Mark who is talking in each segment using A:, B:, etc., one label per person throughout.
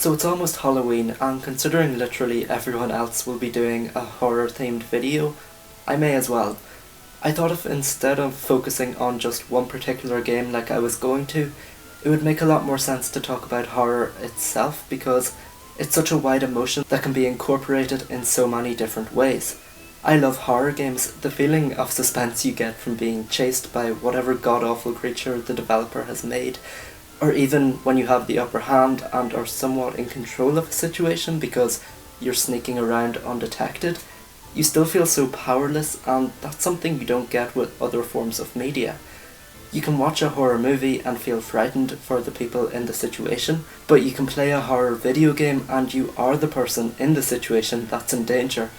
A: So it's almost Halloween, and considering literally everyone else will be doing a horror themed video, I may as well. I thought if instead of focusing on just one particular game like I was going to, it would make a lot more sense to talk about horror itself, because it's such a wide emotion that can be incorporated in so many different ways. I love horror games. The feeling of suspense you get from being chased by whatever god-awful creature the developer has made, or even when you have the upper hand and are somewhat in control of a situation because you're sneaking around undetected, you still feel so powerless, and that's something you don't get with other forms of media. You can watch a horror movie and feel frightened for the people in the situation, but you can play a horror video game and you are the person in the situation that's in danger.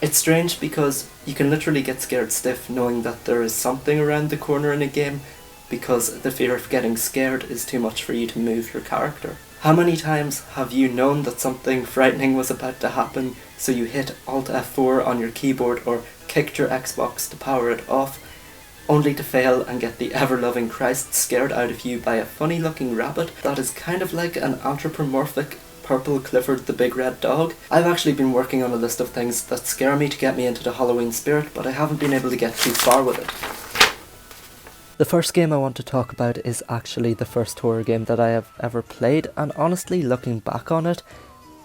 A: It's strange because you can literally get scared stiff knowing that there is something around the corner in a game, because the fear of getting scared is too much for you to move your character. How many times have you known that something frightening was about to happen, so you hit Alt F4 on your keyboard or kicked your Xbox to power it off, only to fail and get the ever-loving Christ scared out of you by a funny-looking rabbit that is kind of like an anthropomorphic purple Clifford the Big Red Dog? I've actually been working on a list of things that scare me to get me into the Halloween spirit, but I haven't been able to get too far with it. The first game I want to talk about is actually the first horror game that I have ever played, and honestly, looking back on it,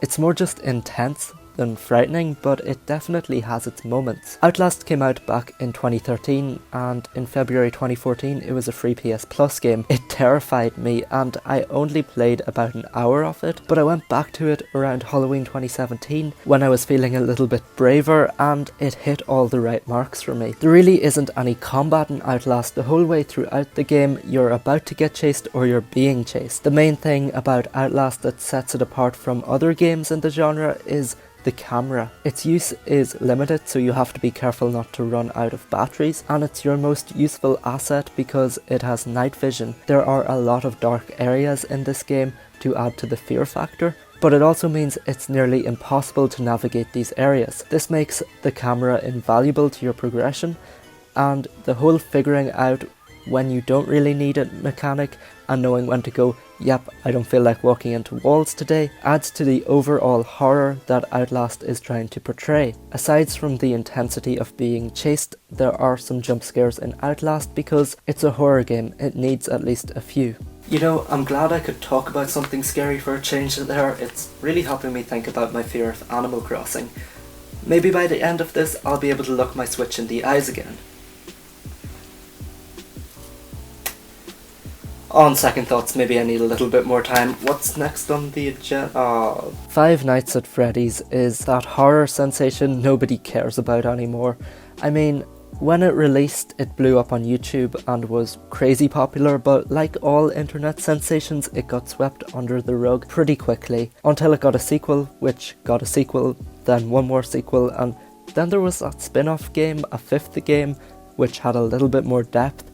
A: it's more just intense than frightening, but it definitely has its moments. Outlast came out back in 2013, and in February 2014 it was a free PS Plus game. It terrified me, and I only played about an hour of it, but I went back to it around Halloween 2017 when I was feeling a little bit braver, and it hit all the right marks for me. There really isn't any combat in Outlast. The whole way throughout the game you're about to get chased or you're being chased. The main thing about Outlast that sets it apart from other games in the genre is the camera. Its use is limited, so you have to be careful not to run out of batteries, and it's your most useful asset because it has night vision. There are a lot of dark areas in this game to add to the fear factor, but it also means it's nearly impossible to navigate these areas. This makes the camera invaluable to your progression, and the whole figuring out when you don't really need it mechanic and knowing when to go, yep, I don't feel like walking into walls today, adds to the overall horror that Outlast is trying to portray. Aside from the intensity of being chased, there are some jump scares in Outlast because it's a horror game. It needs at least a few. You know, I'm glad I could talk about something scary for a change there. It's really helping me think about my fear of Animal Crossing. Maybe by the end of this I'll be able to look my Switch in the eyes again. On second thoughts, maybe I need a little bit more time. What's next on the agenda? Five Nights at Freddy's is that horror sensation nobody cares about anymore. I mean, when it released, it blew up on YouTube and was crazy popular, but like all internet sensations, it got swept under the rug pretty quickly, until it got a sequel, which got a sequel, then one more sequel, and then there was that spin-off game, a fifth game, which had a little bit more depth,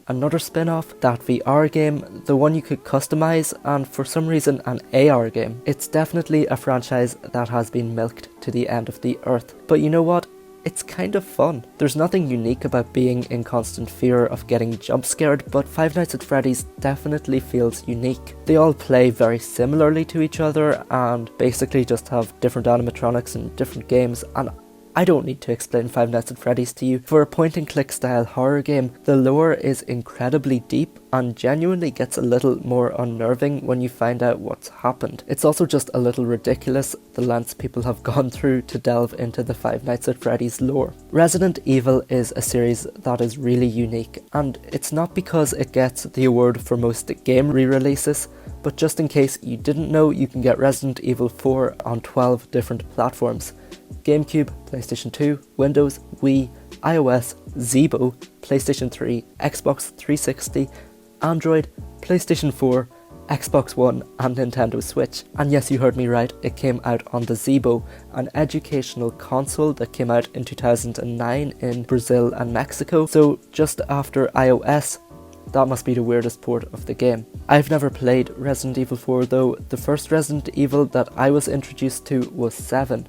A: another spin-off, that VR game, the one you could customize, and for some reason an AR game. It's definitely a franchise that has been milked to the end of the earth, but you know what? It's kind of fun. There's nothing unique about being in constant fear of getting jump scared, but Five Nights at Freddy's definitely feels unique. They all play very similarly to each other and basically just have different animatronics and different games, and I don't need to explain Five Nights at Freddy's to you. For a point-and-click style horror game, the lore is incredibly deep and genuinely gets a little more unnerving when you find out what's happened. It's also just a little ridiculous the lengths people have gone through to delve into the Five Nights at Freddy's lore. Resident Evil is a series that is really unique, and it's not because it gets the award for most game re-releases, but just in case you didn't know, you can get Resident Evil 4 on 12 different platforms. GameCube, PlayStation 2, Windows, Wii, iOS, Zeebo, PlayStation 3, Xbox 360, Android, PlayStation 4, Xbox One and Nintendo Switch. And yes, you heard me right, it came out on the Zeebo, an educational console that came out in 2009 in Brazil and Mexico, so just after iOS. That must be the weirdest port of the game. I've never played Resident Evil 4 though. The first Resident Evil that I was introduced to was 7.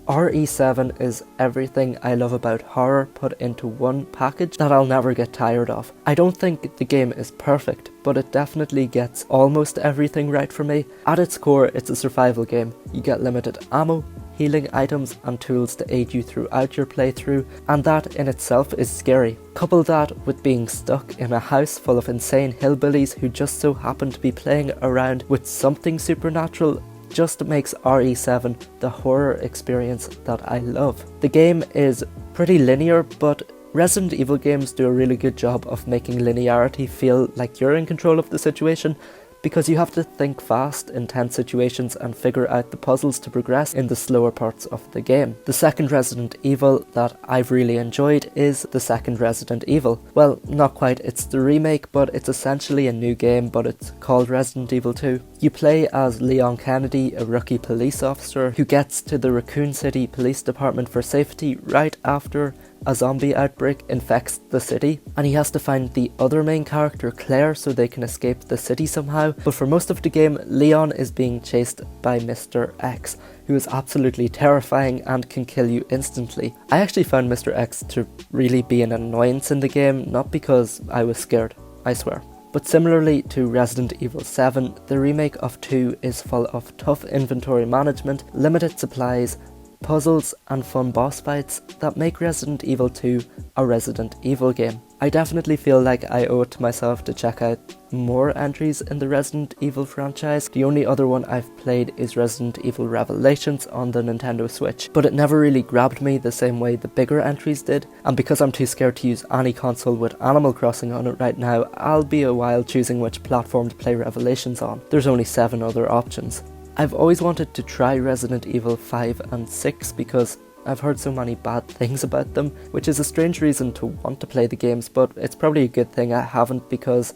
A: RE7 is everything I love about horror put into one package that I'll never get tired of. I don't think the game is perfect, but it definitely gets almost everything right for me. At its core, it's a survival game. You get limited ammo, healing items and tools to aid you throughout your playthrough, and that in itself is scary. Couple that with being stuck in a house full of insane hillbillies who just so happen to be playing around with something supernatural, just makes RE7 the horror experience that I love. The game is pretty linear, but Resident Evil games do a really good job of making linearity feel like you're in control of the situation, because you have to think fast in tense situations and figure out the puzzles to progress in the slower parts of the game. The second Resident Evil that I've really enjoyed is the second Resident Evil. Well, not quite, it's the remake, but it's essentially a new game, but it's called Resident Evil 2. You play as Leon Kennedy, a rookie police officer who gets to the Raccoon City Police Department for safety right after a zombie outbreak infects the city, and he has to find the other main character, Claire, so they can escape the city somehow. But for most of the game, Leon is being chased by Mr. X, who is absolutely terrifying and can kill you instantly. I actually found Mr. X to really be an annoyance in the game, not because I was scared, I swear. But similarly to Resident Evil 7, the remake of 2 is full of tough inventory management, limited supplies, puzzles and fun boss fights that make Resident Evil 2 a Resident Evil game. I definitely feel like I owe it to myself to check out more entries in the Resident Evil franchise. The only other one I've played is Resident Evil Revelations on the Nintendo Switch, but it never really grabbed me the same way the bigger entries did, and because I'm too scared to use any console with Animal Crossing on it right now, I'll be a while choosing which platform to play Revelations on. There's only 7 other options. I've always wanted to try Resident Evil 5 and 6 because I've heard so many bad things about them, which is a strange reason to want to play the games, but it's probably a good thing I haven't because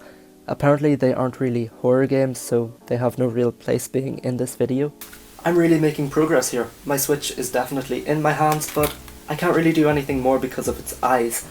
A: apparently they aren't really horror games, so they have no real place being in this video. I'm really making progress here. My Switch is definitely in my hands, but I can't really do anything more because of its eyes.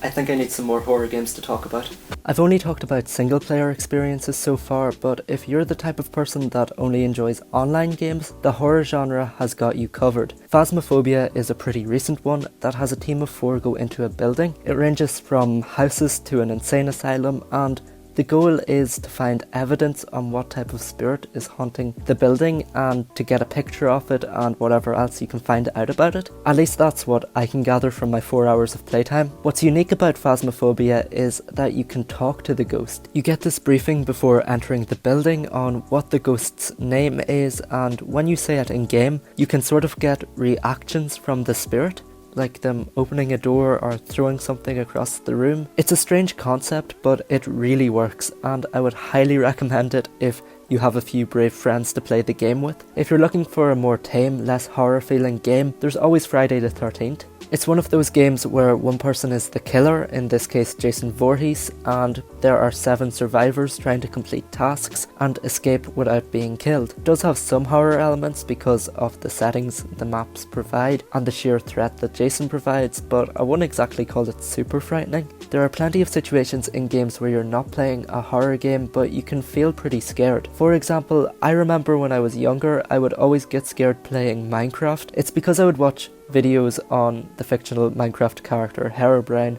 A: I think I need some more horror games to talk about. I've only talked about single player experiences so far, but if you're the type of person that only enjoys online games, the horror genre has got you covered. Phasmophobia is a pretty recent one that has a team of 4 go into a building. It ranges from houses to an insane asylum, and the goal is to find evidence on what type of spirit is haunting the building and to get a picture of it and whatever else you can find out about it. At least that's what I can gather from my 4 hours of playtime. What's unique about Phasmophobia is that you can talk to the ghost. You get this briefing before entering the building on what the ghost's name is, and when you say it in game, you can sort of get reactions from the spirit, like them opening a door or throwing something across the room. It's a strange concept, but it really works, and I would highly recommend it if you have a few brave friends to play the game with. If you're looking for a more tame, less horror feeling game, there's always Friday the 13th. It's one of those games where one person is the killer, in this case Jason Voorhees, and there are 7 survivors trying to complete tasks and escape without being killed. It does have some horror elements because of the settings the maps provide and the sheer threat that Jason provides, but I wouldn't exactly call it super frightening. There are plenty of situations in games where you're not playing a horror game, but you can feel pretty scared. For example, I remember when I was younger, I would always get scared playing Minecraft. It's because I would watch videos on the fictional Minecraft character Herobrine,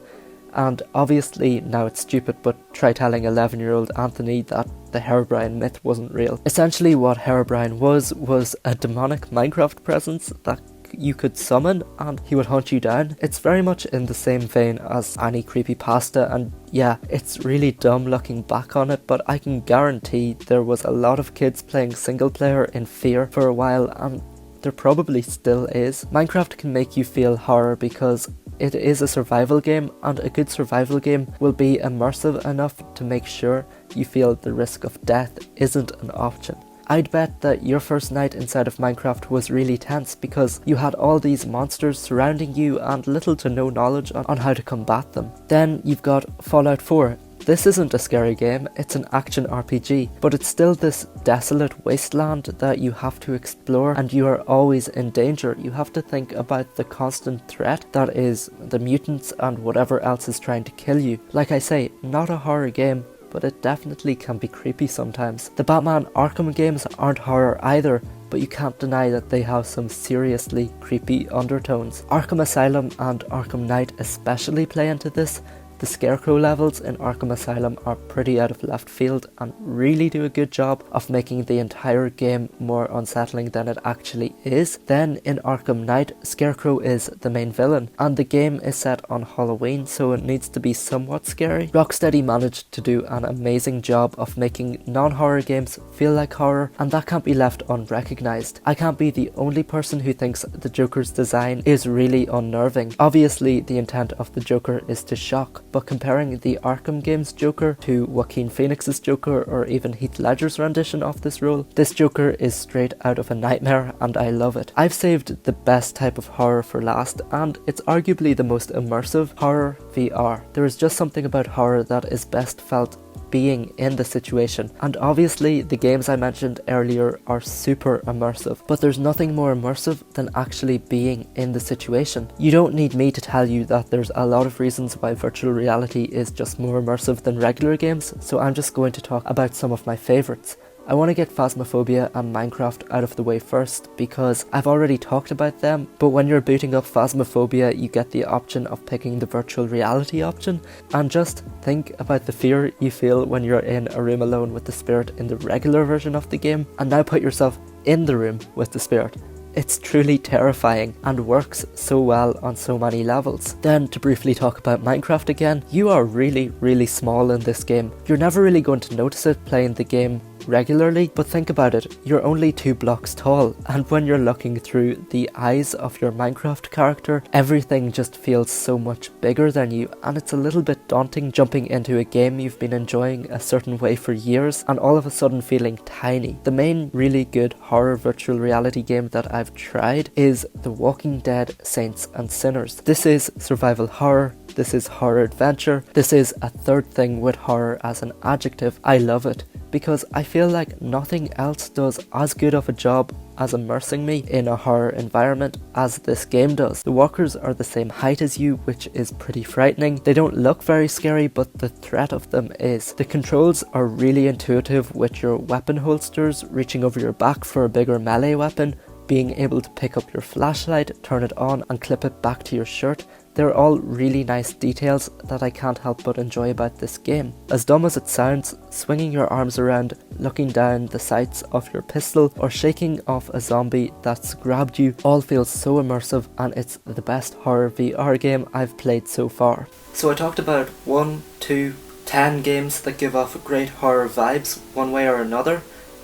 A: and obviously now it's stupid, but try telling 11-year-old Anthony that the Herobrine myth wasn't real. Essentially what Herobrine was a demonic Minecraft presence that you could summon and he would hunt you down. It's very much in the same vein as any creepypasta, and yeah, it's really dumb looking back on it, but I can guarantee there was a lot of kids playing single player in fear for a while, and there probably still is. Minecraft can make you feel horror because it is a survival game, and a good survival game will be immersive enough to make sure you feel the risk of death isn't an option. I'd bet that your first night inside of Minecraft was really tense because you had all these monsters surrounding you and little to no knowledge on how to combat them. Then you've got Fallout 4. This isn't a scary game, it's an action RPG, but it's still this desolate wasteland that you have to explore, and you are always in danger. You have to think about the constant threat that is the mutants and whatever else is trying to kill you. Like I say, not a horror game, but it definitely can be creepy sometimes. The Batman Arkham games aren't horror either, but but you can't deny that they have some seriously creepy undertones. Arkham Asylum and Arkham Knight especially play into this. The Scarecrow levels in Arkham Asylum are pretty out of left field and really do a good job of making the entire game more unsettling than it actually is. Then in Arkham Knight, Scarecrow is the main villain, and the game is set on Halloween, so it needs to be somewhat scary. Rocksteady managed to do an amazing job of making non-horror games feel like horror, and that can't be left unrecognised. I can't be the only person who thinks the Joker's design is really unnerving. Obviously, the intent of the Joker is to shock, but comparing the Arkham game's Joker to Joaquin Phoenix's Joker or even Heath Ledger's rendition of this role, this Joker is straight out of a nightmare and I love it. I've saved the best type of horror for last, and it's arguably the most immersive: horror VR. There is just something about horror that is best felt being in the situation, and obviously the games I mentioned earlier are super immersive, but there's nothing more immersive than actually being in the situation. You don't need me to tell you that there's a lot of reasons why virtual reality is just more immersive than regular games, so I'm just going to talk about some of my favourites. I want to get Phasmophobia and Minecraft out of the way first because I've already talked about them, but when you're booting up Phasmophobia you get the option of picking the virtual reality option, and just think about the fear you feel when you're in a room alone with the spirit in the regular version of the game, and now put yourself in the room with the spirit. It's truly terrifying and works so well on so many levels. Then to briefly talk about Minecraft again, you are really small in this game. You're never really going to notice it playing the game regularly, but think about it, you're only 2 blocks tall, and when you're looking through the eyes of your Minecraft character, everything just feels so much bigger than you, and it's a little bit daunting jumping into a game you've been enjoying a certain way for years and all of a sudden feeling tiny. The main really good horror virtual reality game that I've tried is The Walking Dead Saints and Sinners. This is survival horror, this is horror adventure, this is a third thing with horror as an adjective. I love it because I feel like nothing else does as good of a job as immersing me in a horror environment as this game does. The walkers are the same height as you, which is pretty frightening. They don't look very scary, but the threat of them is. The controls are really intuitive, with your weapon holsters reaching over your back for a bigger melee weapon, being able to pick up your flashlight, turn it on and clip it back to your shirt. They're all really nice details that I can't help but enjoy about this game. As dumb as it sounds, swinging your arms around, looking down the sights of your pistol, or shaking off a zombie that's grabbed you all feels so immersive, and it's the best horror VR game I've played so far. So I talked about 1, 2, 10 games that give off great horror vibes one way or another,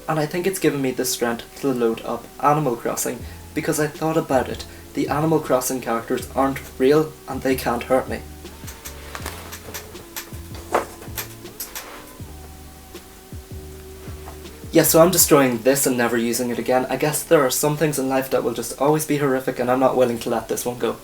A: and I think it's given me the strength to load up Animal Crossing, because I thought about it. The Animal Crossing characters aren't real and they can't hurt me. Yeah, so I'm destroying this and never using it again. I guess there are some things in life that will just always be horrific and I'm not willing to let this one go.